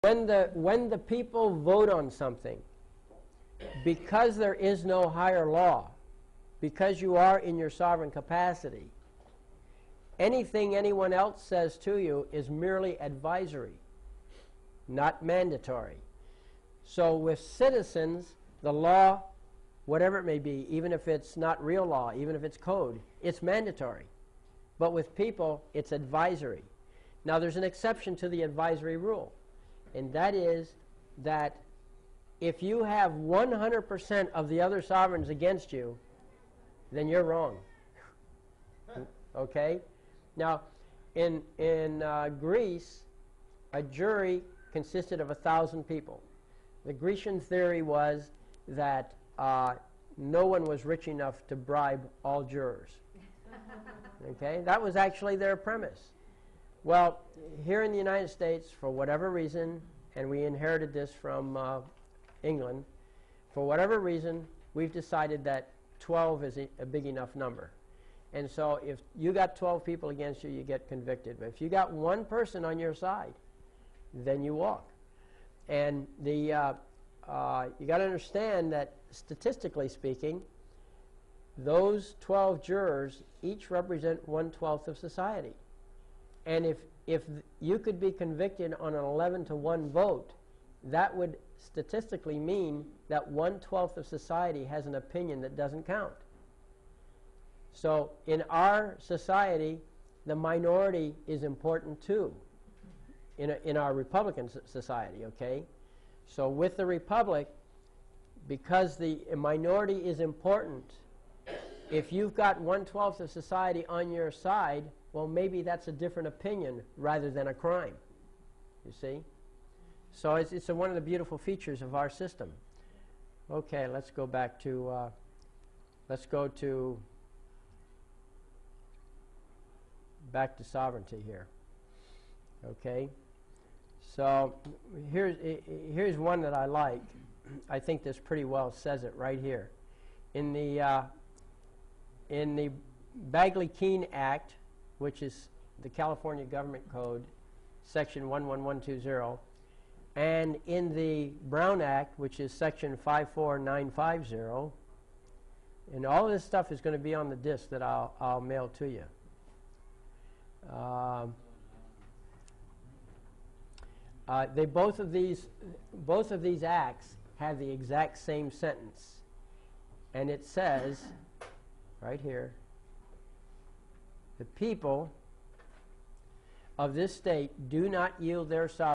when the people vote on something, because there is no higher law, because you are in your sovereign capacity, anything anyone else says to you is merely advisory, not mandatory. So with citizens, the law, whatever it may be, even if it's not real law, even if it's code, it's mandatory. But with people, it's advisory. Now there's an exception to the advisory rule, and that is that if you have 100% of the other sovereigns against you, then you're wrong. Okay? Now, in Greece, a jury consisted of 1,000 people. The Grecian theory was that no one was rich enough to bribe all jurors. Okay? That was actually their premise. Well, here in the United States, for whatever reason, and we inherited this from England, for whatever reason, we've decided that 12 is a big enough number. And so if you got 12 people against you, you get convicted. But if you got one person on your side, then you walk. And you got to understand that statistically speaking, those 12 jurors each represent 1/12 of society. And if you could be convicted on an 11-to-1 vote, that would statistically mean that 1/12 of society has an opinion that doesn't count. So in our society, the minority is important too, in our Republican society, okay? So with the Republic, because the minority is important, if you've got 1/12 of society on your side, well, maybe that's a different opinion rather than a crime, you see? So it's one of the beautiful features of our system. Okay, let's go back to, back to sovereignty here. Okay, so here's one that I like. I think this pretty well says it right here. In the Bagley-Keene Act, which is the California Government Code, Section 11120, and in the Brown Act, which is Section 54950, and all of this stuff is going to be on the disc that I'll mail to you. Both of these acts have the exact same sentence, and it says right here, the people of this state do not yield their sovereignty